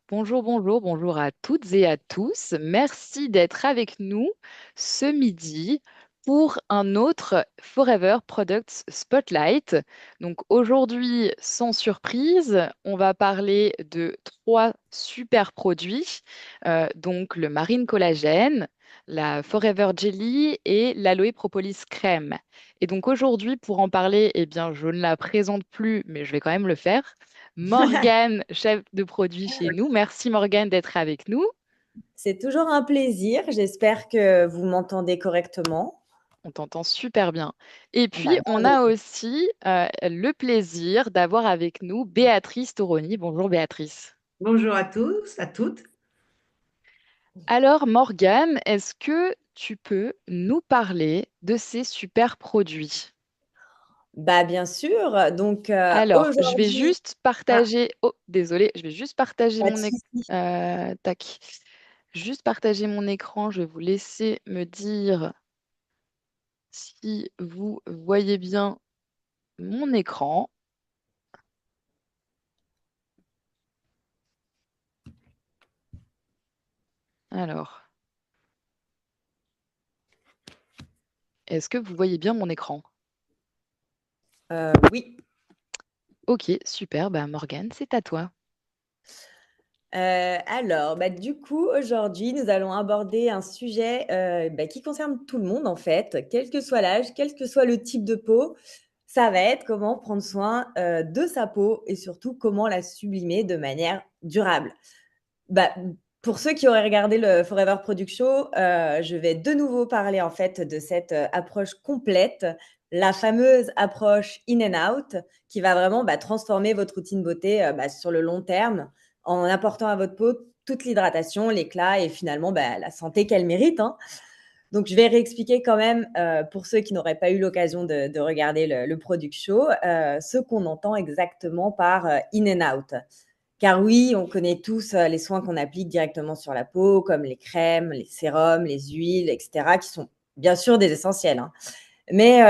Bonjour, bonjour, bonjour à toutes et à tous. Merci d'être avec nous ce midi pour un autre Forever Products Spotlight. Donc aujourd'hui, sans surprise, on va parler de trois super produits, donc le Marine Collagène, la Forever Jelly et l'Aloe Propolis Crème. Et donc aujourd'hui, pour en parler, eh bien, je ne la présente plus, mais je vais quand même le faire. Morgane, chef de produit chez nous. Merci Morgane d'être avec nous. C'est toujours un plaisir. J'espère que vous m'entendez correctement. On t'entend super bien. Et puis, Bah, on a aussi le plaisir d'avoir avec nous Béatrice Toroni. Bonjour Béatrice. Bonjour à tous, à toutes. Alors Morgane, est-ce que tu peux nous parler de ces super produits? bien sûr. Donc Alors, je vais aujourd'hui, juste ah, partager. Oh, désolée, je vais juste partager pas de mon écran. souci. Tac. Juste partager mon écran. Je vais vous laisser me dire si vous voyez bien mon écran. Alors, est-ce que vous voyez bien mon écran? Oui. Ok, super. Bah, Morgane, c'est à toi. Du coup, aujourd'hui, nous allons aborder un sujet qui concerne tout le monde, en fait, quel que soit l'âge, quel que soit le type de peau. Ça va être comment prendre soin de sa peau et surtout comment la sublimer de manière durable. Bah, pour ceux qui auraient regardé le Forever Product Show, je vais de nouveau parler en fait de cette approche complète, la fameuse approche in and out, qui va vraiment transformer votre routine beauté sur le long terme en apportant à votre peau toute l'hydratation, l'éclat et finalement la santé qu'elle mérite, hein. Donc, je vais réexpliquer quand même pour ceux qui n'auraient pas eu l'occasion de regarder le Product Show, ce qu'on entend exactement par in and out. Car oui, on connaît tous les soins qu'on applique directement sur la peau, comme les crèmes, les sérums, les huiles, etc., qui sont bien sûr des essentiels, hein. Mais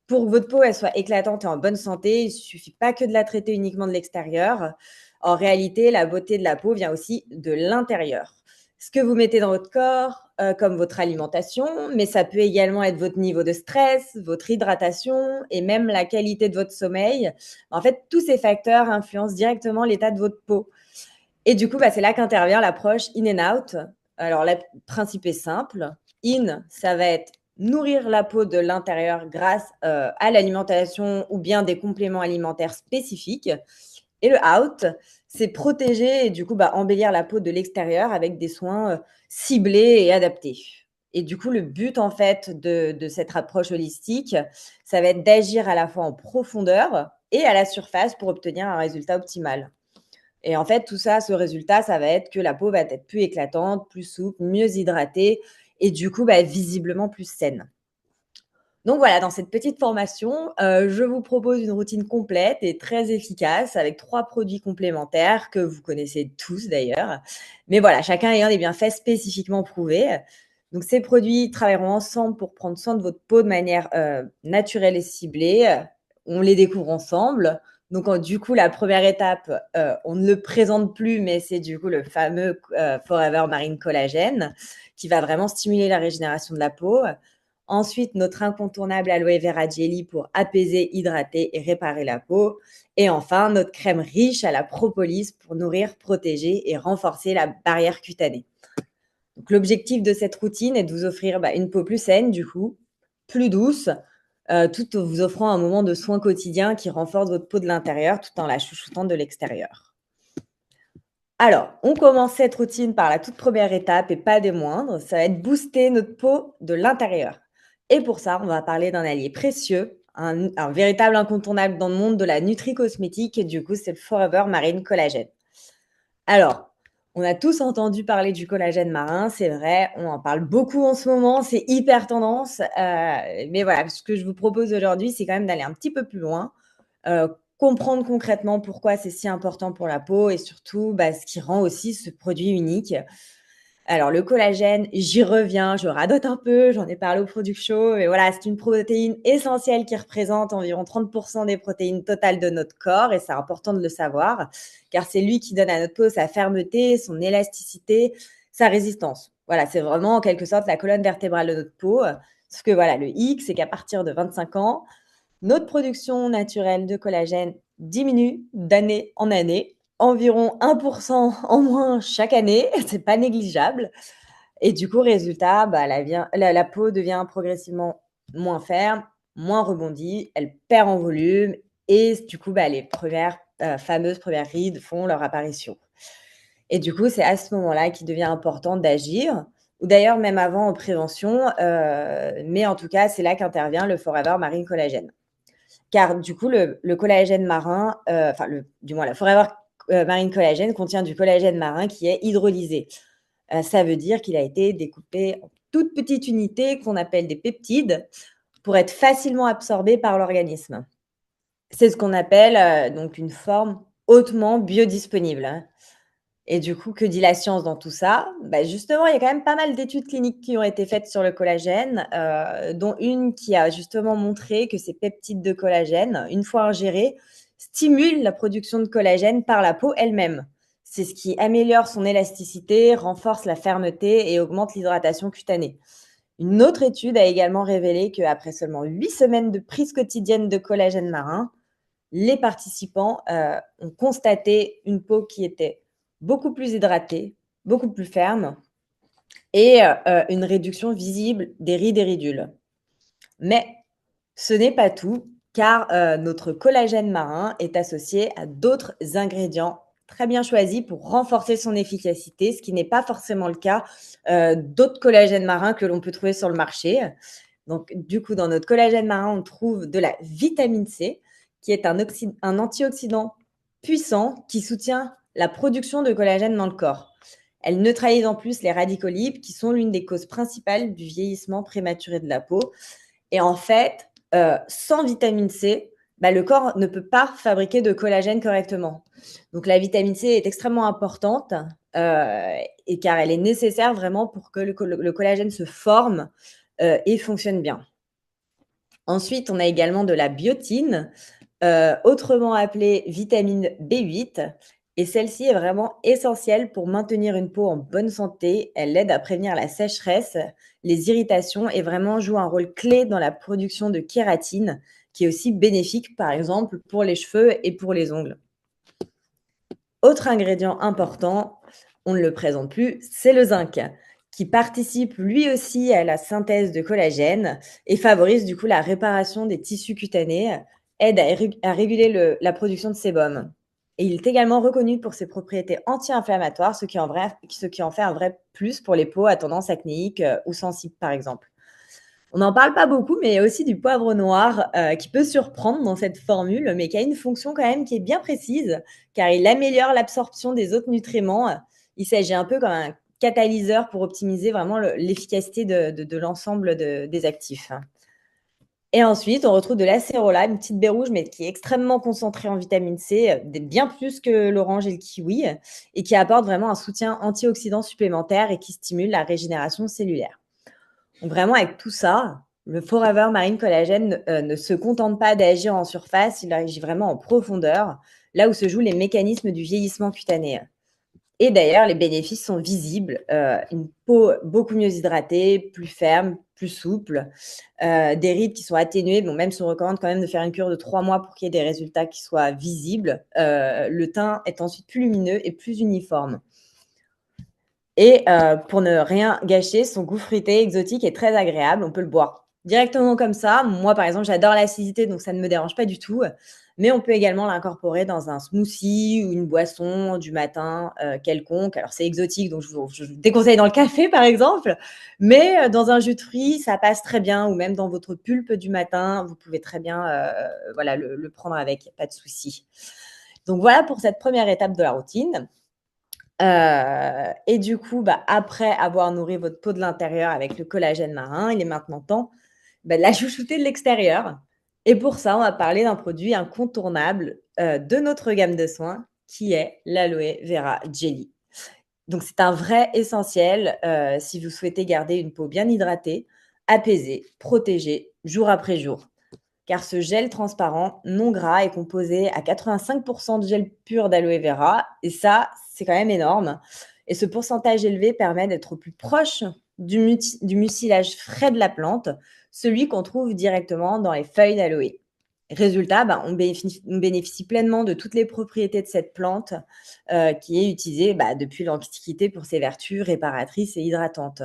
pour que votre peau elle soit éclatante et en bonne santé, il ne suffit pas que de la traiter uniquement de l'extérieur. En réalité, la beauté de la peau vient aussi de l'intérieur. Ce que vous mettez dans votre corps, comme votre alimentation, mais ça peut également être votre niveau de stress, votre hydratation et même la qualité de votre sommeil. En fait, tous ces facteurs influencent directement l'état de votre peau. Et du coup, c'est là qu'intervient l'approche in and out. Alors, le principe est simple. In, ça va être nourrir la peau de l'intérieur grâce à l'alimentation ou bien des compléments alimentaires spécifiques. Et le out, c'est protéger et du coup embellir la peau de l'extérieur avec des soins ciblés et adaptés. Et du coup, le but en fait de cette approche holistique, ça va être d'agir à la fois en profondeur et à la surface pour obtenir un résultat optimal. Et en fait, tout ça, ce résultat, ça va être que la peau va être plus éclatante, plus souple, mieux hydratée et du coup, visiblement plus saine. Donc voilà, dans cette petite formation, je vous propose une routine complète et très efficace avec 3 produits complémentaires que vous connaissez tous d'ailleurs. Mais voilà, chacun ayant des bienfaits spécifiquement prouvés. Donc ces produits travailleront ensemble pour prendre soin de votre peau de manière, naturelle et ciblée. On les découvre ensemble. Donc du coup, la première étape, on ne le présente plus, mais c'est du coup le fameux, Forever Marine Collagène qui va vraiment stimuler la régénération de la peau. Ensuite, notre incontournable aloe vera jelly pour apaiser, hydrater et réparer la peau. Et enfin, notre crème riche à la propolis pour nourrir, protéger et renforcer la barrière cutanée. Donc, l'objectif de cette routine est de vous offrir une peau plus saine, du coup, plus douce, tout en vous offrant un moment de soin quotidien qui renforce votre peau de l'intérieur tout en la chouchoutant de l'extérieur. Alors, on commence cette routine par la toute première étape et pas des moindres, ça va être booster notre peau de l'intérieur. Et pour ça, on va parler d'un allié précieux, un véritable incontournable dans le monde de la nutri-cosmétique, et du coup, c'est le Forever Marine Collagène. Alors, on a tous entendu parler du collagène marin, c'est vrai, on en parle beaucoup en ce moment, c'est hyper tendance, mais voilà, ce que je vous propose aujourd'hui, c'est quand même d'aller un petit peu plus loin, comprendre concrètement pourquoi c'est si important pour la peau et surtout, ce qui rend aussi ce produit unique. Alors, le collagène, j'y reviens, je radote un peu, j'en ai parlé au Product Show, mais voilà, c'est une protéine essentielle qui représente environ 30% des protéines totales de notre corps, et c'est important de le savoir, car c'est lui qui donne à notre peau sa fermeté, son élasticité, sa résistance. Voilà, c'est vraiment en quelque sorte la colonne vertébrale de notre peau. Sauf que voilà, le hic, c'est qu'à partir de 25 ans, notre production naturelle de collagène diminue d'année en année, environ 1% en moins chaque année, c'est pas négligeable. Et du coup, résultat, la peau devient progressivement moins ferme, moins rebondie, elle perd en volume et du coup, les fameuses premières rides font leur apparition. Et du coup, c'est à ce moment-là qu'il devient important d'agir, ou d'ailleurs même avant en prévention, mais en tout cas, c'est là qu'intervient le Forever Marine Collagène. Car du coup, le collagène marin, la Forever Marine Collagène contient du collagène marin qui est hydrolysé. Ça veut dire qu'il a été découpé en toutes petites unités qu'on appelle des peptides pour être facilement absorbé par l'organisme. C'est ce qu'on appelle donc une forme hautement biodisponible, hein. Et du coup, que dit la science dans tout ça? Justement, il y a quand même pas mal d'études cliniques qui ont été faites sur le collagène, dont une qui a justement montré que ces peptides de collagène, une fois ingérés, stimulent la production de collagène par la peau elle-même. C'est ce qui améliore son élasticité, renforce la fermeté et augmente l'hydratation cutanée. Une autre étude a également révélé qu'après seulement 8 semaines de prise quotidienne de collagène marin, les participants ont constaté une peau qui était beaucoup plus hydratée, beaucoup plus ferme et une réduction visible des rides et ridules. Mais ce n'est pas tout, car notre collagène marin est associé à d'autres ingrédients très bien choisis pour renforcer son efficacité, ce qui n'est pas forcément le cas d'autres collagènes marins que l'on peut trouver sur le marché. Donc, du coup, dans notre collagène marin, on trouve de la vitamine C, qui est un antioxydant puissant qui soutient la production de collagène dans le corps. Elle neutralise en plus les radicaux libres, qui sont l'une des causes principales du vieillissement prématuré de la peau. Et en fait, sans vitamine C, le corps ne peut pas fabriquer de collagène correctement. Donc, la vitamine C est extrêmement importante et car elle est nécessaire vraiment pour que le collagène se forme et fonctionne bien. Ensuite, on a également de la biotine, autrement appelée vitamine B8. Et celle-ci est vraiment essentielle pour maintenir une peau en bonne santé. Elle aide à prévenir la sécheresse, les irritations et vraiment joue un rôle clé dans la production de kératine, qui est aussi bénéfique, par exemple, pour les cheveux et pour les ongles. Autre ingrédient important, on ne le présente plus, c'est le zinc, qui participe lui aussi à la synthèse de collagène et favorise du coup la réparation des tissus cutanés, aide à réguler la production de sébum. Et il est également reconnu pour ses propriétés anti-inflammatoires, ce qui en fait un vrai plus pour les peaux à tendance acnéique ou sensible, par exemple. On n'en parle pas beaucoup, mais il y a aussi du poivre noir qui peut surprendre dans cette formule, mais qui a une fonction quand même qui est bien précise, car il améliore l'absorption des autres nutriments. Il s'agit un peu comme un catalyseur pour optimiser vraiment l'efficacité de l'ensemble des actifs. Et ensuite, on retrouve de l'acérola, une petite baie rouge, mais qui est extrêmement concentrée en vitamine C, bien plus que l'orange et le kiwi, et qui apporte vraiment un soutien antioxydant supplémentaire et qui stimule la régénération cellulaire. Donc vraiment, avec tout ça, le Forever Marine Collagène ne se contente pas d'agir en surface, il agit vraiment en profondeur, là où se jouent les mécanismes du vieillissement cutané. Et d'ailleurs, les bénéfices sont visibles. Une peau beaucoup mieux hydratée, plus ferme, plus souple, des rides qui sont atténuées. Bon, même si on recommande quand même de faire une cure de 3 mois pour qu'il y ait des résultats qui soient visibles. Le teint est ensuite plus lumineux et plus uniforme. Et pour ne rien gâcher, son goût fruité exotique est très agréable. On peut le boire directement comme ça. Moi, par exemple, j'adore l'acidité, donc ça ne me dérange pas du tout. Mais on peut également l'incorporer dans un smoothie ou une boisson du matin quelconque. Alors, c'est exotique, donc je vous déconseille dans le café, par exemple. Mais dans un jus de fruits, ça passe très bien. Ou même dans votre pulpe du matin, vous pouvez très bien le prendre avec, pas de souci. Donc, voilà pour cette première étape de la routine. Et du coup, après avoir nourri votre peau de l'intérieur avec le collagène marin, il est maintenant temps de la chouchouter de l'extérieur. Et pour ça, on va parler d'un produit incontournable de notre gamme de soins qui est l'Aloe Vera Jelly. Donc, c'est un vrai essentiel si vous souhaitez garder une peau bien hydratée, apaisée, protégée, jour après jour. Car ce gel transparent non gras est composé à 85% de gel pur d'aloe vera. Et ça, c'est quand même énorme. Et ce pourcentage élevé permet d'être au plus proche du mucilage frais de la plante, celui qu'on trouve directement dans les feuilles d'aloe. Résultat, on bénéficie pleinement de toutes les propriétés de cette plante qui est utilisée depuis l'Antiquité pour ses vertus réparatrices et hydratantes.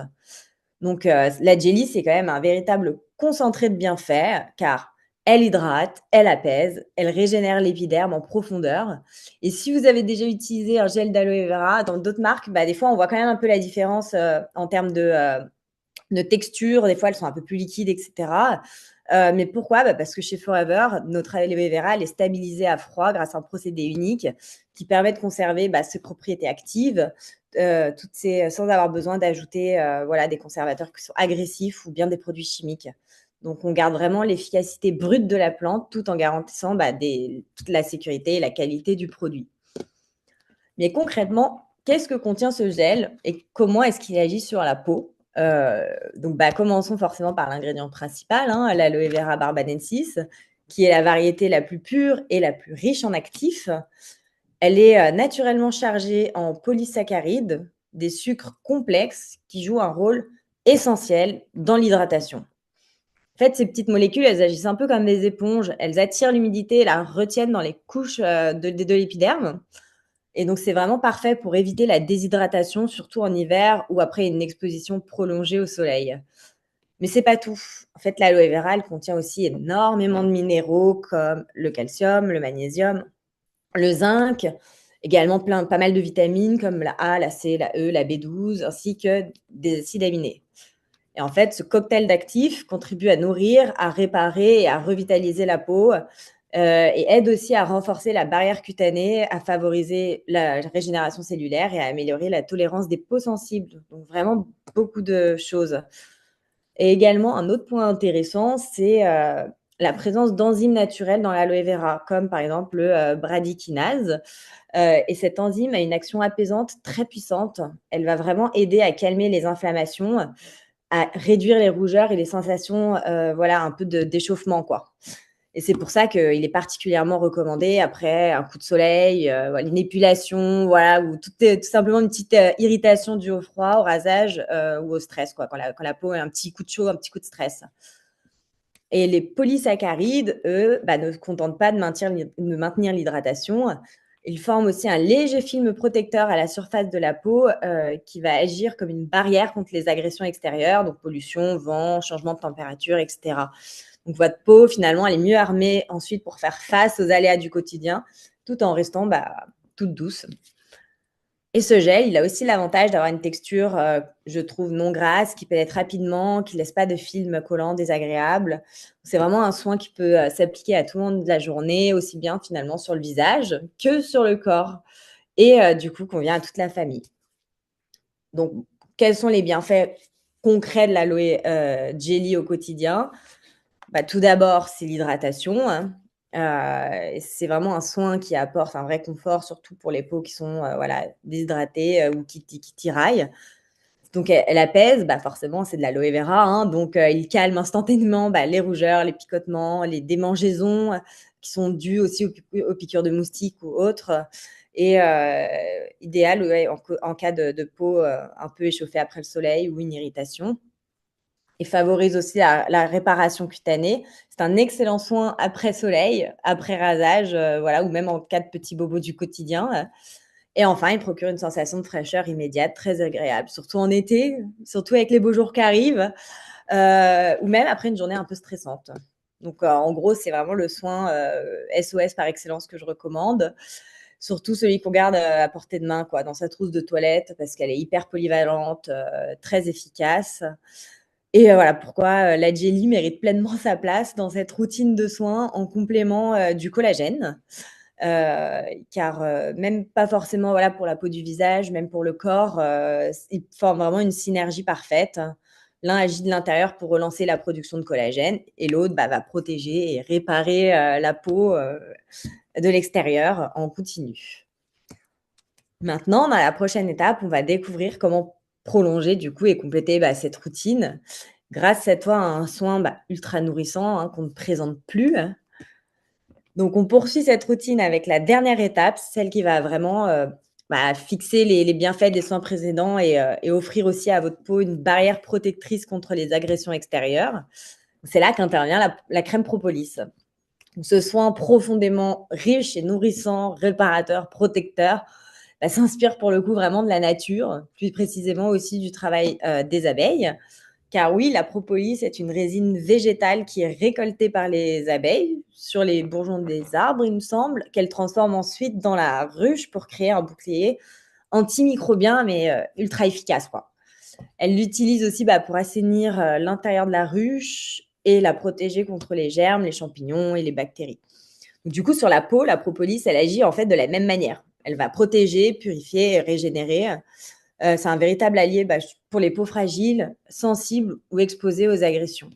Donc, la jelly, c'est quand même un véritable concentré de bienfaits car elle hydrate, elle apaise, elle régénère l'épiderme en profondeur. Et si vous avez déjà utilisé un gel d'aloe vera dans d'autres marques, des fois, on voit quand même un peu la différence en termes de texture. Des fois, elles sont un peu plus liquides, etc. Mais pourquoi ? Parce que chez Forever, notre aloe vera, elle est stabilisée à froid grâce à un procédé unique qui permet de conserver ses propriétés actives, sans avoir besoin d'ajouter des conservateurs qui sont agressifs ou bien des produits chimiques. Donc, on garde vraiment l'efficacité brute de la plante tout en garantissant toute la sécurité et la qualité du produit. Mais concrètement, qu'est-ce que contient ce gel et comment est-ce qu'il agit sur la peau ? Donc, commençons forcément par l'ingrédient principal, l'aloe vera barbadensis, qui est la variété la plus pure et la plus riche en actifs. Elle est naturellement chargée en polysaccharides, des sucres complexes qui jouent un rôle essentiel dans l'hydratation. En fait, ces petites molécules, elles agissent un peu comme des éponges. Elles attirent l'humidité et la retiennent dans les couches de l'épiderme. Et donc, c'est vraiment parfait pour éviter la déshydratation, surtout en hiver ou après une exposition prolongée au soleil. Mais c'est pas tout. En fait, l'aloe vera, elle contient aussi énormément de minéraux comme le calcium, le magnésium, le zinc, également pas mal de vitamines comme la A, la C, la E, la B12, ainsi que des acides aminés. Et en fait, ce cocktail d'actifs contribue à nourrir, à réparer et à revitaliser la peau et aide aussi à renforcer la barrière cutanée, à favoriser la régénération cellulaire et à améliorer la tolérance des peaux sensibles. Donc vraiment beaucoup de choses. Et également, un autre point intéressant, c'est la présence d'enzymes naturelles dans l'aloe vera, comme par exemple le bradykinase. Et cette enzyme a une action apaisante très puissante. Elle va vraiment aider à calmer les inflammations, à réduire les rougeurs et les sensations un peu d'échauffement, quoi. Et c'est pour ça qu'il est particulièrement recommandé après un coup de soleil, une épilation, ou tout simplement une petite irritation due au froid, au rasage ou au stress, quoi, quand la peau a un petit coup de chaud, un petit coup de stress. Et les polysaccharides, eux, ne se contentent pas de maintenir l'hydratation. Ils forment aussi un léger film protecteur à la surface de la peau qui va agir comme une barrière contre les agressions extérieures, donc pollution, vent, changement de température, etc. Donc, votre peau, finalement, elle est mieux armée ensuite pour faire face aux aléas du quotidien, tout en restant toute douce. Et ce gel, il a aussi l'avantage d'avoir une texture, je trouve, non grasse, qui pénètre rapidement, qui ne laisse pas de film collant désagréable. C'est vraiment un soin qui peut s'appliquer à tout le monde de la journée, aussi bien finalement sur le visage que sur le corps. Et du coup, convient à toute la famille. Donc, quels sont les bienfaits concrets de l'aloe jelly au quotidien ? Tout d'abord, c'est l'hydratation. C'est vraiment un soin qui apporte un vrai confort, surtout pour les peaux qui sont déshydratées ou qui tiraillent. Donc, elle apaise, forcément, c'est de l'aloe vera. Donc, il calme instantanément les rougeurs, les picotements, les démangeaisons qui sont dues aussi aux piqûres de moustiques ou autres. Et idéal en cas de peau un peu échauffée après le soleil ou une irritation. Et favorise aussi la réparation cutanée. C'est un excellent soin après soleil, après rasage, ou même en cas de petits bobos du quotidien. Et enfin, il procure une sensation de fraîcheur immédiate, très agréable, surtout en été, surtout avec les beaux jours qui arrivent, ou même après une journée un peu stressante. Donc, en gros, c'est vraiment le soin SOS par excellence que je recommande, surtout celui qu'on garde à portée de main, dans sa trousse de toilette, parce qu'elle est hyper polyvalente, très efficace. Et voilà pourquoi la jelly mérite pleinement sa place dans cette routine de soins en complément du collagène. Car même pas forcément pour la peau du visage, même pour le corps, ils forment vraiment une synergie parfaite. L'un agit de l'intérieur pour relancer la production de collagène et l'autre va protéger et réparer la peau de l'extérieur en continu. Maintenant, dans la prochaine étape, on va découvrir comment prolonger du coup et compléter cette routine grâce cette fois à un soin ultra nourrissant qu'on ne présente plus. Donc, on poursuit cette routine avec la dernière étape, celle qui va vraiment fixer les bienfaits des soins précédents et offrir aussi à votre peau une barrière protectrice contre les agressions extérieures. C'est là qu'intervient la crème propolis. Donc, ce soin profondément riche et nourrissant, réparateur, protecteur, s'inspire pour le coup vraiment de la nature, plus précisément aussi du travail des abeilles. Car oui, la propolis est une résine végétale qui est récoltée par les abeilles sur les bourgeons des arbres, il me semble, qu'elles transforment ensuite dans la ruche pour créer un bouclier antimicrobien, mais ultra efficace, quoi. Elles l'utilisent aussi pour assainir l'intérieur de la ruche et la protéger contre les germes, les champignons et les bactéries. Donc, du coup, sur la peau, la propolis, elle agit en fait de la même manière. Elle va protéger, purifier et régénérer. C'est un véritable allié pour les peaux fragiles, sensibles ou exposées aux agressions.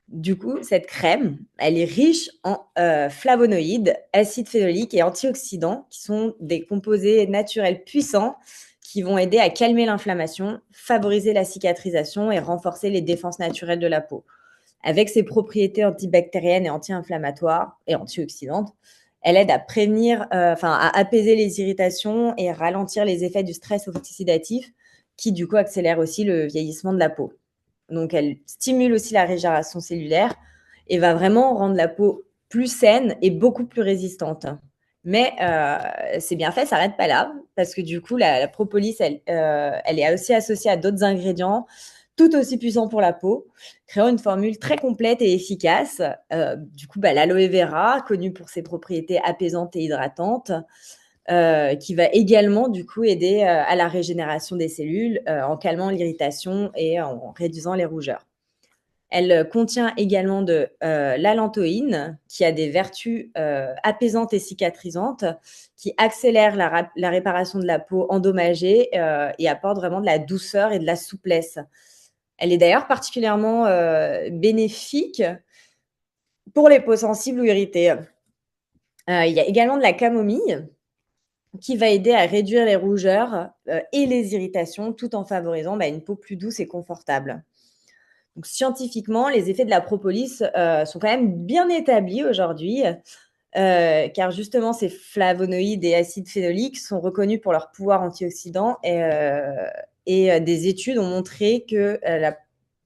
Du coup, cette crème, elle est riche en flavonoïdes, acides phénoliques et antioxydants, qui sont des composés naturels puissants qui vont aider à calmer l'inflammation, favoriser la cicatrisation et renforcer les défenses naturelles de la peau. Avec ses propriétés antibactériennes et anti-inflammatoires et antioxydantes, elle aide à prévenir, à apaiser les irritations et ralentir les effets du stress oxydatif qui, du coup, accélère aussi le vieillissement de la peau. Donc, elle stimule aussi la régénération cellulaire et va vraiment rendre la peau plus saine et beaucoup plus résistante. Mais c'est bien fait, ça n'arrête pas là, parce que du coup, la propolis, elle est aussi associée à d'autres ingrédients tout aussi puissants pour la peau, créant une formule très complète et efficace. Du coup, l'aloe vera, connu pour ses propriétés apaisantes et hydratantes, qui va également du coup aider à la régénération des cellules en calmant l'irritation et en réduisant les rougeurs. Elle contient également de l'allantoïne, qui a des vertus apaisantes et cicatrisantes, qui accélère la réparation de la peau endommagée et apporte vraiment de la douceur et de la souplesse. Elle est d'ailleurs particulièrement bénéfique pour les peaux sensibles ou irritées. Il y a également de la camomille, qui va aider à réduire les rougeurs et les irritations, tout en favorisant une peau plus douce et confortable. Donc, scientifiquement, les effets de la propolis sont quand même bien établis aujourd'hui, car justement, ces flavonoïdes et acides phénoliques sont reconnus pour leur pouvoir antioxydant et des études ont montré que la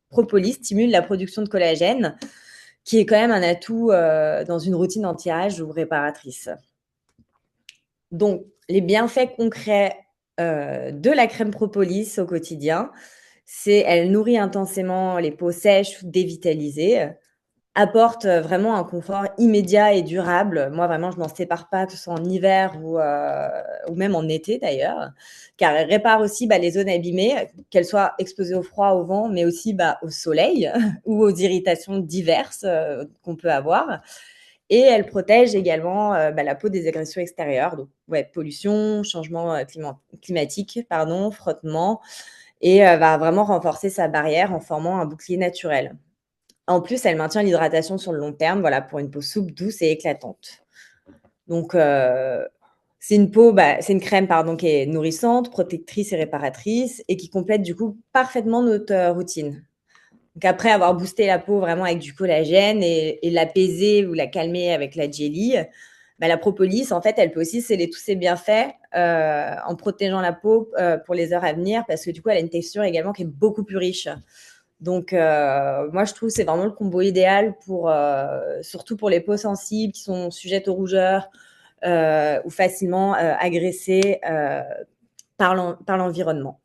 propolis stimule la production de collagène, qui est quand même un atout dans une routine anti-âge ou réparatrice. Donc, les bienfaits concrets de la crème propolis au quotidien, c'est elle nourrit intensément les peaux sèches ou dévitalisées, apporte vraiment un confort immédiat et durable. Moi, vraiment, je m'en sépare pas, que ce soit en hiver ou même en été d'ailleurs, car elle répare aussi les zones abîmées, qu'elles soient exposées au froid, au vent, mais aussi au soleil ou aux irritations diverses qu'on peut avoir. Et elle protège également la peau des agressions extérieures, donc pollution, changement climatique, frottement, et va vraiment renforcer sa barrière en formant un bouclier naturel. En plus, elle maintient l'hydratation sur le long terme, pour une peau souple, douce et éclatante. Donc, c'est une crème qui est nourrissante, protectrice et réparatrice, et qui complète du coup parfaitement notre routine. Donc après avoir boosté la peau vraiment avec du collagène et l'apaiser ou la calmer avec la jelly, la propolis, en fait, elle peut aussi sceller tous ses bienfaits en protégeant la peau pour les heures à venir, parce que du coup, elle a une texture également qui est beaucoup plus riche. Donc, moi, je trouve que c'est vraiment le combo idéal surtout pour les peaux sensibles qui sont sujettes aux rougeurs ou facilement agressées par l'environnement.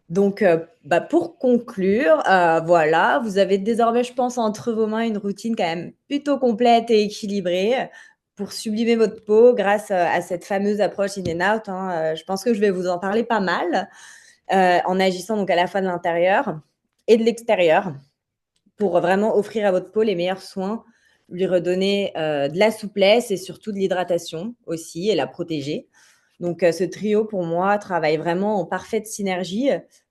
Donc, pour conclure, voilà, vous avez désormais, je pense, entre vos mains une routine quand même plutôt complète et équilibrée pour sublimer votre peau grâce à cette fameuse approche in and out. Je pense que je vais vous en parler pas mal en agissant donc à la fois de l'intérieur et de l'extérieur pour vraiment offrir à votre peau les meilleurs soins, lui redonner de la souplesse et surtout de l'hydratation aussi et la protéger. Donc, ce trio, pour moi, travaille vraiment en parfaite synergie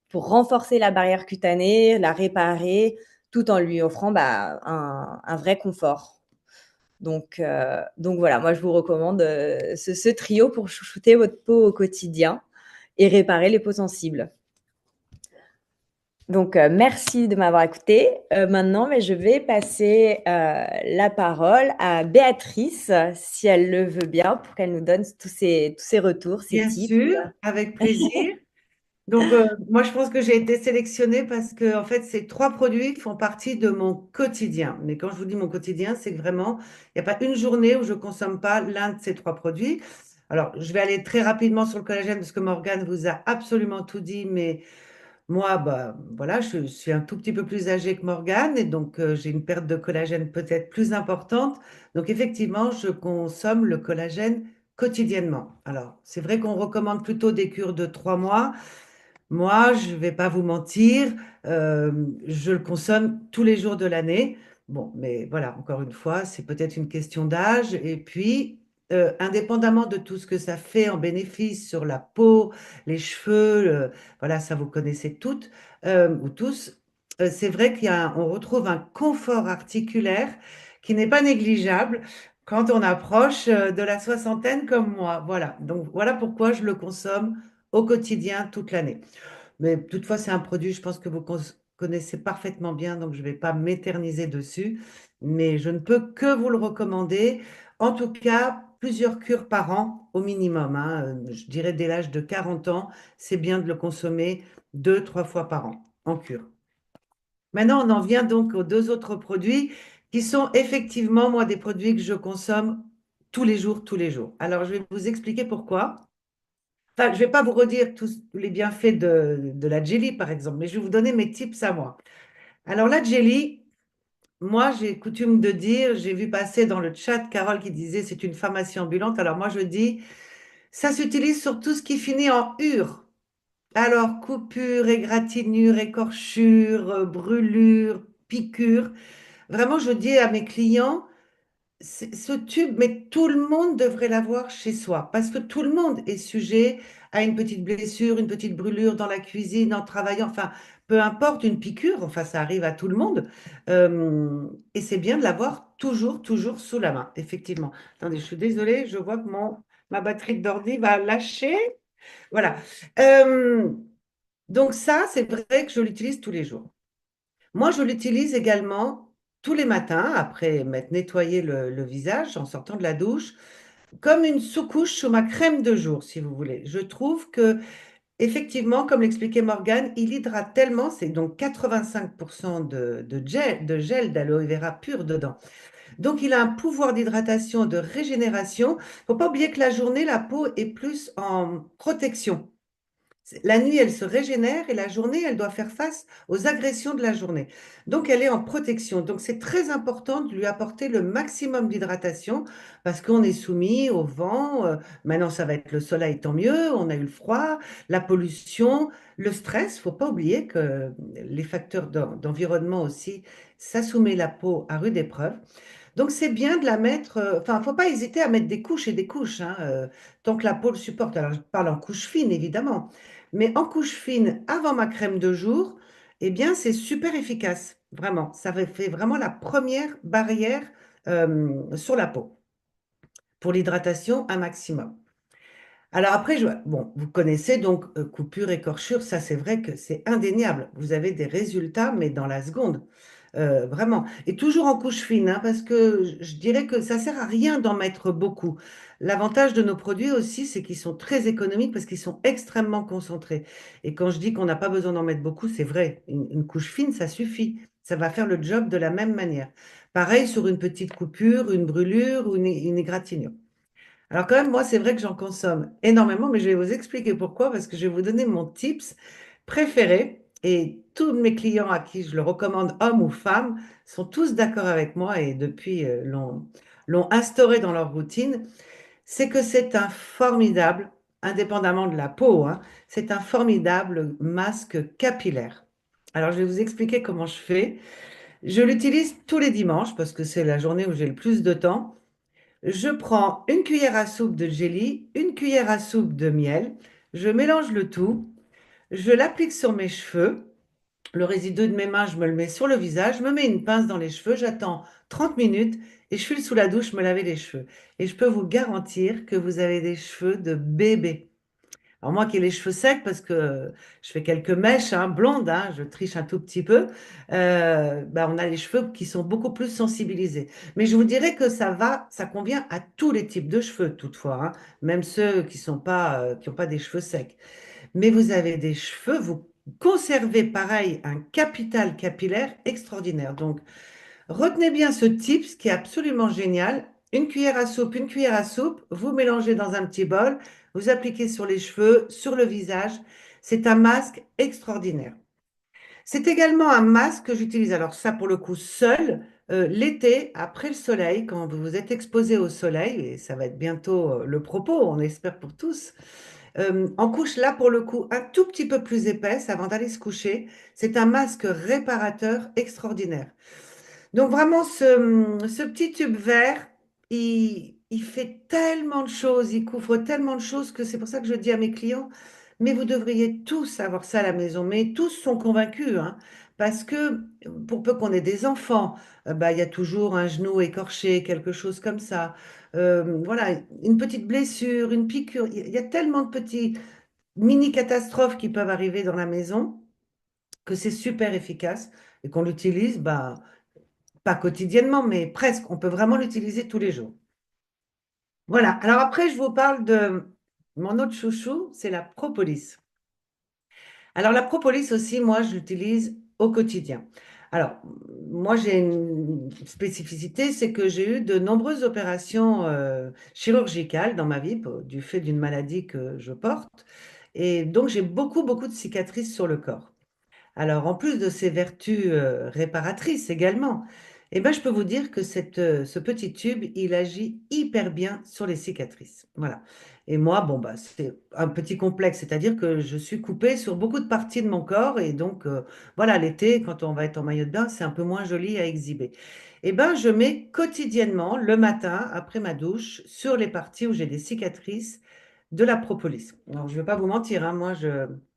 pour renforcer la barrière cutanée, la réparer, tout en lui offrant un vrai confort. Donc voilà, moi je vous recommande ce trio pour chouchouter votre peau au quotidien et réparer les peaux sensibles. Donc merci de m'avoir écouté. Maintenant, mais je vais passer la parole à Béatrice, si elle le veut bien, pour qu'elle nous donne tous ses retours, ses Bien tips. sûr, avec plaisir. Donc, moi, je pense que j'ai été sélectionnée parce que, en fait, ces trois produits font partie de mon quotidien. Mais quand je vous dis mon quotidien, c'est que vraiment, il n'y a pas une journée où je ne consomme pas l'un de ces trois produits. Alors, je vais aller très rapidement sur le collagène parce que Morgane vous a absolument tout dit, mais moi, bah, voilà, je suis un tout petit peu plus âgée que Morgane et donc j'ai une perte de collagène peut-être plus importante. Donc effectivement, je consomme le collagène quotidiennement. Alors, c'est vrai qu'on recommande plutôt des cures de 3 mois. Moi, je ne vais pas vous mentir, je le consomme tous les jours de l'année. Bon, mais voilà, encore une fois, c'est peut-être une question d'âge. Et puis, indépendamment de tout ce que ça fait en bénéfice sur la peau, les cheveux, voilà, ça vous connaissez toutes ou tous. C'est vrai on retrouve un confort articulaire qui n'est pas négligeable quand on approche de la soixantaine comme moi. Voilà, donc voilà pourquoi je le consomme au quotidien toute l'année. Mais toutefois, c'est un produit, je pense que vous connaissez parfaitement bien, donc je ne vais pas m'éterniser dessus. Mais je ne peux que vous le recommander. En tout cas, plusieurs cures par an au minimum, hein. Je dirais dès l'âge de 40 ans, c'est bien de le consommer 2, 3 fois par an en cure. Maintenant, on en vient donc aux deux autres produits qui sont effectivement, moi, des produits que je consomme tous les jours, tous les jours. Alors, je vais vous expliquer pourquoi. Enfin, je ne vais pas vous redire tous les bienfaits de la jelly, par exemple, mais je vais vous donner mes tips à moi. Alors, la jelly, moi, j'ai coutume de dire, j'ai vu passer dans le chat Carole qui disait c'est une pharmacie ambulante. Alors, moi, je dis, ça s'utilise sur tout ce qui finit en ure. Alors, coupure, égratignure, écorchure, brûlure, piqûre. Vraiment, je dis à mes clients, ce tube, mais tout le monde devrait l'avoir chez soi parce que tout le monde est sujet à une petite blessure, une petite brûlure dans la cuisine, en travaillant, enfin, peu importe, une piqûre, enfin, ça arrive à tout le monde. Et c'est bien de l'avoir toujours, toujours sous la main, effectivement. Attendez, je suis désolée, je vois que ma batterie d'ordi va lâcher. Voilà. Euh, donc ça, c'est vrai que je l'utilise tous les jours. Moi, je l'utilise également tous les matins après m'être nettoyé le visage en sortant de la douche, comme une sous-couche sur ma crème de jour, si vous voulez. Je trouve que, effectivement, comme l'expliquait Morgane, il hydrate tellement, c'est donc 85% de gel d'aloe vera pur dedans. Donc, il a un pouvoir d'hydratation, de régénération. Il ne faut pas oublier que la journée, la peau est plus en protection. La nuit, elle se régénère et la journée, elle doit faire face aux agressions de la journée. Donc, elle est en protection. Donc, c'est très important de lui apporter le maximum d'hydratation parce qu'on est soumis au vent. Maintenant, ça va être le soleil, tant mieux. On a eu le froid, la pollution, le stress. Il ne faut pas oublier que les facteurs d'environnement aussi, ça soumet la peau à rude épreuve. Donc, c'est bien de la mettre. Enfin, il ne faut pas hésiter à mettre des couches et des couches, hein, tant que la peau le supporte. Alors, je parle en couche fine, évidemment. Mais en couche fine, avant ma crème de jour, eh bien, c'est super efficace. Vraiment. Ça fait vraiment la première barrière sur la peau pour l'hydratation un maximum. Alors après, bon, vous connaissez donc coupure, écorchure, ça c'est vrai que c'est indéniable. Vous avez des résultats, mais dans la seconde. Vraiment. Et toujours en couche fine, hein, parce que je dirais que ça sert à rien d'en mettre beaucoup. L'avantage de nos produits aussi, c'est qu'ils sont très économiques parce qu'ils sont extrêmement concentrés. Et quand je dis qu'on n'a pas besoin d'en mettre beaucoup, c'est vrai. Une couche fine, ça suffit. Ça va faire le job de la même manière. Pareil sur une petite coupure, une brûlure ou une égratignure. Alors quand même, moi, c'est vrai que j'en consomme énormément, mais je vais vous expliquer pourquoi, parce que je vais vous donner mon tips préféré. Et tous mes clients à qui je le recommande, hommes ou femmes, sont tous d'accord avec moi et depuis l'ont instauré dans leur routine. C'est que c'est un formidable, indépendamment de la peau, hein, c'est un formidable masque capillaire. Alors je vais vous expliquer comment je fais. Je l'utilise tous les dimanches parce que c'est la journée où j'ai le plus de temps. Je prends une cuillère à soupe de jelly, une cuillère à soupe de miel, je mélange le tout, je l'applique sur mes cheveux Le résidu de mes mains, je me le mets sur le visage, je me mets une pince dans les cheveux, j'attends 30 minutes et je file sous la douche me laver les cheveux. Et je peux vous garantir que vous avez des cheveux de bébé. Alors moi qui ai les cheveux secs, parce que je fais quelques mèches hein, blondes, hein, je triche un tout petit peu, bah, on a les cheveux qui sont beaucoup plus sensibilisés. Mais je vous dirais que ça convient à tous les types de cheveux toutefois, hein, même ceux qui sont pas, qui n'ont pas des cheveux secs. Mais vous avez des cheveux, vous conservez pareil un capital capillaire extraordinaire. Donc retenez bien ce tips qui est absolument génial. Une cuillère à soupe, vous mélangez dans un petit bol, vous appliquez sur les cheveux, sur le visage. C'est un masque extraordinaire. C'est également un masque que j'utilise, alors ça pour le coup seul, l'été, après le soleil, quand vous vous êtes exposé au soleil, et ça va être bientôt le propos, on espère pour tous, en couche là pour le coup un tout petit peu plus épaisse avant d'aller se coucher. C'est un masque réparateur extraordinaire. Donc vraiment, ce petit tube vert, il fait tellement de choses, il couvre tellement de choses que c'est pour ça que je dis à mes clients, mais vous devriez tous avoir ça à la maison. Mais tous sont convaincus, hein, parce que pour peu qu'on ait des enfants, bah, il y a toujours un genou écorché, quelque chose comme ça. Voilà, une petite blessure, une piqûre. Il y a tellement de petits mini-catastrophes qui peuvent arriver dans la maison que c'est super efficace et qu'on l'utilise, bah, pas quotidiennement, mais presque. On peut vraiment l'utiliser tous les jours. Voilà. Alors après, je vous parle de mon autre chouchou, c'est la propolis. Alors la propolis aussi, moi, je l'utilise au quotidien. Alors, moi, j'ai une spécificité, c'est que j'ai eu de nombreuses opérations chirurgicales dans ma vie, du fait d'une maladie que je porte. Et donc, j'ai beaucoup, beaucoup de cicatrices sur le corps. Alors, en plus de ses vertus réparatrices également, eh ben, je peux vous dire que ce petit tube, il agit hyper bien sur les cicatrices. Voilà. Et moi, bon, bah, c'est un petit complexe, c'est-à-dire que je suis coupée sur beaucoup de parties de mon corps et donc, voilà, l'été, quand on va être en maillot de bain, c'est un peu moins joli à exhiber. Eh ben, je mets quotidiennement, le matin, après ma douche, sur les parties où j'ai des cicatrices, de la propolis. Alors, je ne vais pas vous mentir, hein,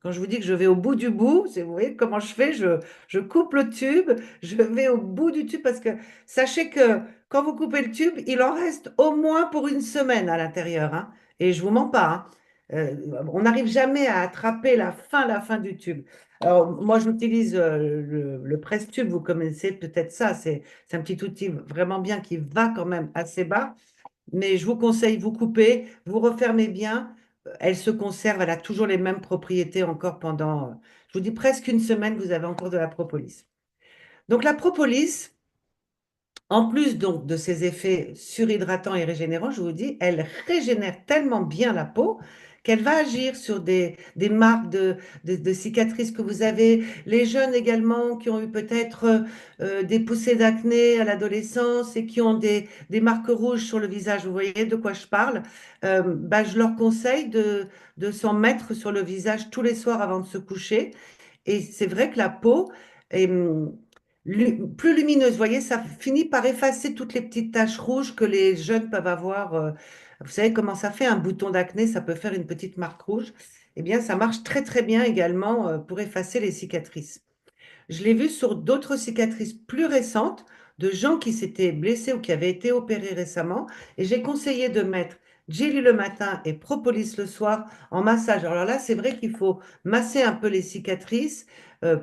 quand je vous dis que je vais au bout du bout, vous voyez comment je fais, je coupe le tube, je vais au bout du tube parce que sachez que quand vous coupez le tube, il en reste au moins pour une semaine à l'intérieur, hein, et je vous mens pas, hein. Euh, on n'arrive jamais à attraper la fin du tube. Alors, moi, j'utilise le presse-tube, vous connaissez peut-être ça, c'est un petit outil vraiment bien qui va quand même assez bas. Mais je vous conseille, vous coupez, vous refermez bien. Elle se conserve, elle a toujours les mêmes propriétés encore pendant, je vous dis presque une semaine, vous avez encore de la propolis. Donc la propolis, en plus donc de ses effets surhydratants et régénérants, je vous dis, elle régénère tellement bien la peau qu'elle va agir sur des marques de cicatrices que vous avez. Les jeunes également qui ont eu peut-être des poussées d'acné à l'adolescence et qui ont des marques rouges sur le visage, vous voyez de quoi je parle, bah, je leur conseille de s'en mettre sur le visage tous les soirs avant de se coucher. Et c'est vrai que la peau est plus lumineuse. Vous voyez, ça finit par effacer toutes les petites taches rouges que les jeunes peuvent avoir. Vous savez comment ça fait un bouton d'acné, ça peut faire une petite marque rouge. Eh bien, ça marche très très bien également pour effacer les cicatrices. Je l'ai vu sur d'autres cicatrices plus récentes de gens qui s'étaient blessés ou qui avaient été opérés récemment. Et j'ai conseillé de mettre Jelly le matin et Propolis le soir en massage. Alors là, c'est vrai qu'il faut masser un peu les cicatrices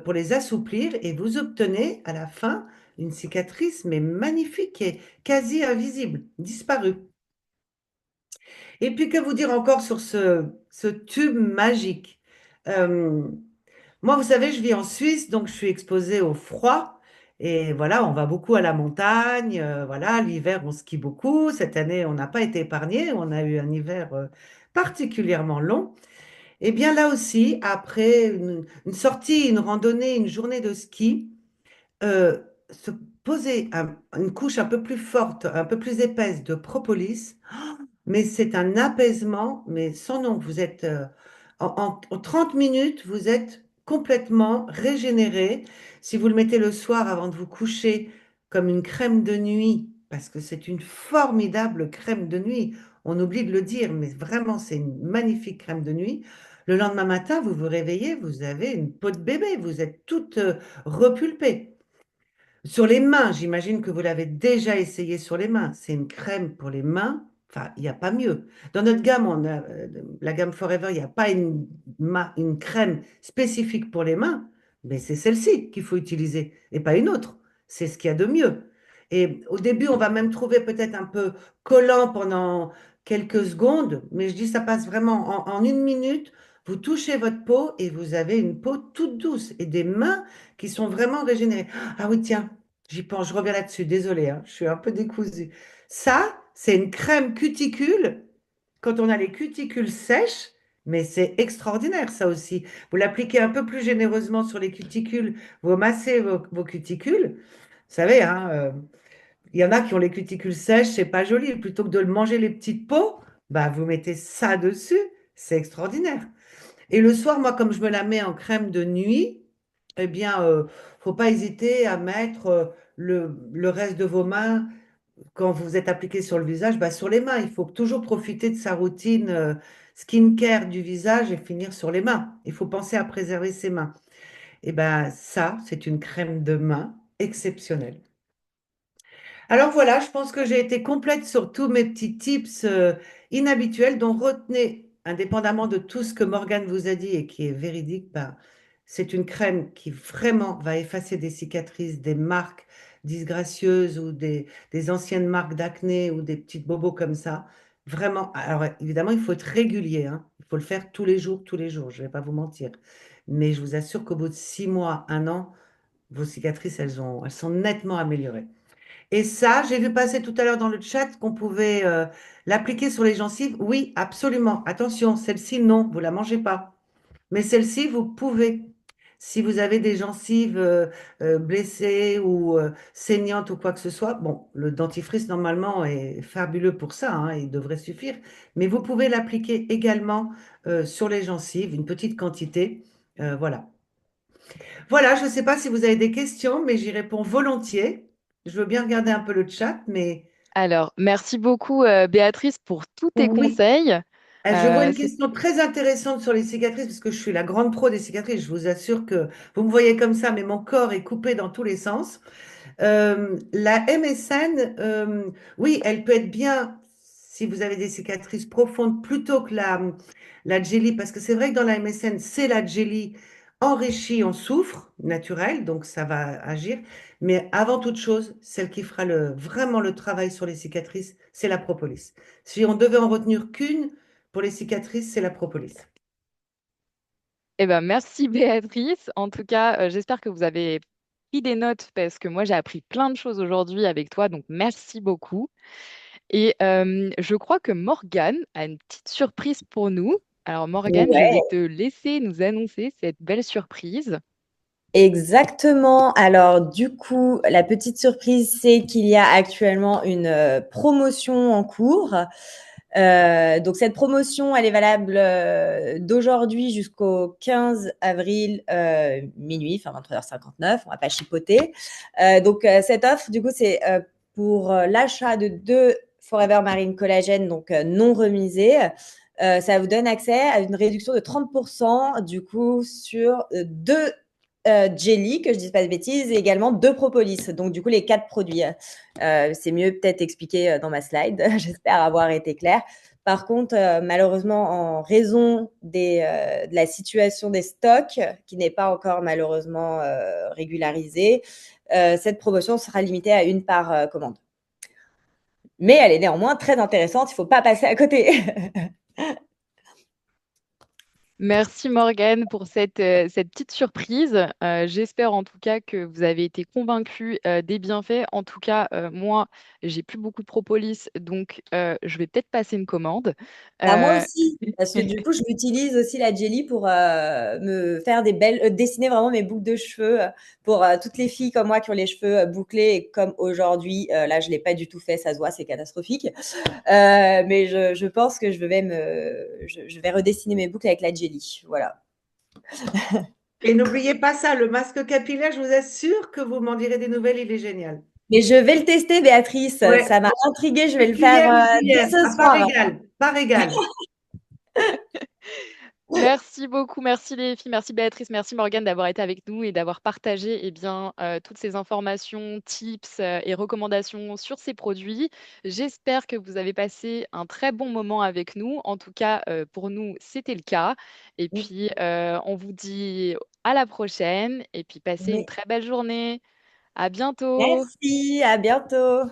pour les assouplir et vous obtenez à la fin une cicatrice, mais magnifique, qui est quasi invisible, disparue. Et puis, que vous dire encore sur ce tube magique? Euh, Moi, vous savez, je vis en Suisse, donc je suis exposée au froid. Et voilà, on va beaucoup à la montagne. Voilà, l'hiver, on skie beaucoup. Cette année, on n'a pas été épargné. On a eu un hiver particulièrement long. Et bien là aussi, après une sortie, une randonnée, une journée de ski, se poser une couche un peu plus forte, un peu plus épaisse de propolis, mais c'est un apaisement, mais sans nom. Vous êtes en 30 minutes, vous êtes complètement régénéré. Si vous le mettez le soir avant de vous coucher comme une crème de nuit, parce que c'est une formidable crème de nuit, on oublie de le dire, mais vraiment c'est une magnifique crème de nuit. Le lendemain matin, vous vous réveillez, vous avez une peau de bébé, vous êtes toute repulpée. Sur les mains, j'imagine que vous l'avez déjà essayé sur les mains. C'est une crème pour les mains. Enfin, il n'y a pas mieux. Dans notre gamme, on a, la gamme Forever, il n'y a pas une crème spécifique pour les mains, mais c'est celle-ci qu'il faut utiliser et pas une autre. C'est ce qu'il y a de mieux. Et au début, on va même trouver peut-être un peu collant pendant quelques secondes, mais je dis ça passe vraiment en 1 minute. Vous touchez votre peau et vous avez une peau toute douce et des mains qui sont vraiment régénérées. Ah oui, tiens, j'y pense, je reviens là-dessus, désolée, hein, je suis un peu décousue. Ça, c'est une crème cuticule quand on a les cuticules sèches, mais c'est extraordinaire ça aussi. Vous l'appliquez un peu plus généreusement sur les cuticules, vous massez vos cuticules. Vous savez, hein, il y en a qui ont les cuticules sèches, c'est pas joli. Plutôt que de manger les petites peaux, bah, vous mettez ça dessus, c'est extraordinaire. Et le soir, moi, comme je me la mets en crème de nuit, eh bien, faut pas hésiter à mettre le reste de vos mains, quand vous êtes appliqué sur le visage, bah, sur les mains. Il faut toujours profiter de sa routine skincare du visage et finir sur les mains. Il faut penser à préserver ses mains. Et ben ça, c'est une crème de main exceptionnelle. Alors voilà, je pense que j'ai été complète sur tous mes petits tips inhabituels dont retenez, indépendamment de tout ce que Morgane vous a dit et qui est véridique, ben, c'est une crème qui vraiment va effacer des cicatrices, des marques disgracieuses ou des anciennes marques d'acné ou des petites bobos comme ça. Vraiment, alors évidemment, il faut être régulier, hein. Il faut le faire tous les jours, je ne vais pas vous mentir. Mais je vous assure qu'au bout de 6 mois, 1 an, vos cicatrices, elles sont nettement améliorées. Et ça, j'ai vu passer tout à l'heure dans le chat qu'on pouvait l'appliquer sur les gencives. Oui, absolument. Attention, celle-ci, non, vous la mangez pas. Mais celle-ci, vous pouvez. Si vous avez des gencives blessées ou saignantes ou quoi que ce soit, bon, le dentifrice normalement est fabuleux pour ça, hein, il devrait suffire. Mais vous pouvez l'appliquer également sur les gencives, une petite quantité. Voilà. Voilà, je ne sais pas si vous avez des questions, mais j'y réponds volontiers. Je veux bien regarder un peu le chat, mais Alors, merci beaucoup, Béatrice, pour tous tes oui. conseils. Je vois une C'est question très intéressante sur les cicatrices, parce que je suis la grande pro des cicatrices. Je vous assure que vous me voyez comme ça, mais mon corps est coupé dans tous les sens. La MSN, oui, elle peut être bien si vous avez des cicatrices profondes plutôt que la jelly, parce que c'est vrai que dans la MSN, c'est la jelly enrichie en soufre naturel, donc ça va agir. Mais avant toute chose, celle qui fera vraiment le travail sur les cicatrices, c'est la propolis. Si on devait en retenir qu'une pour les cicatrices, c'est la propolis. Eh ben, merci Béatrice. En tout cas, j'espère que vous avez pris des notes parce que moi, j'ai appris plein de choses aujourd'hui avec toi. Donc, merci beaucoup. Et je crois que Morgane a une petite surprise pour nous. Alors, Morgane, je vais Ouais, te laisser nous annoncer cette belle surprise. exactement. Alors, du coup, la petite surprise, c'est qu'il y a actuellement une promotion en cours. Donc, cette promotion, elle est valable d'aujourd'hui jusqu'au 15 avril minuit, enfin 23h59. On va pas chipoter. Cette offre, du coup, c'est pour l'achat de 2 Forever Marine Collagène, donc non remisés. Ça vous donne accès à une réduction de 30% du coup sur deux jelly, que je ne dise pas de bêtises, et également 2 propolis. Donc, du coup, les 4 produits. C'est mieux peut-être expliqué dans ma slide. J'espère avoir été claire. Par contre, malheureusement, en raison de la situation des stocks, qui n'est pas encore malheureusement régularisée, cette promotion sera limitée à une par commande. Mais elle est néanmoins très intéressante. Il ne faut pas passer à côté. Merci Morgane pour cette petite surprise. J'espère en tout cas que vous avez été convaincus des bienfaits. En tout cas, moi, j'ai plus beaucoup de propolis, donc je vais peut-être passer une commande. Bah, moi Euh, aussi, parce que du coup, je m'utilise aussi la jelly pour me faire des belles, dessiner vraiment mes boucles de cheveux pour toutes les filles comme moi qui ont les cheveux bouclés et comme aujourd'hui, là, je l'ai pas du tout fait, ça se voit, c'est catastrophique. Mais je pense que je vais redessiner mes boucles avec la jelly, voilà. Et n'oubliez pas ça, le masque capillaire, je vous assure que vous m'en direz des nouvelles, il est génial. Mais je vais le tester, Béatrice. Ouais, Ça m'a intriguée. Je vais le faire hier ou dès hier, ce à part soir. égal, par égal. Merci beaucoup, merci les filles, merci Béatrice, merci Morgane d'avoir été avec nous et d'avoir partagé toutes ces informations, tips et recommandations sur ces produits. J'espère que vous avez passé un très bon moment avec nous. En tout cas, pour nous, c'était le cas. Et puis, on vous dit à la prochaine et puis passez une Oui. très belle journée. À bientôt. Merci, à bientôt.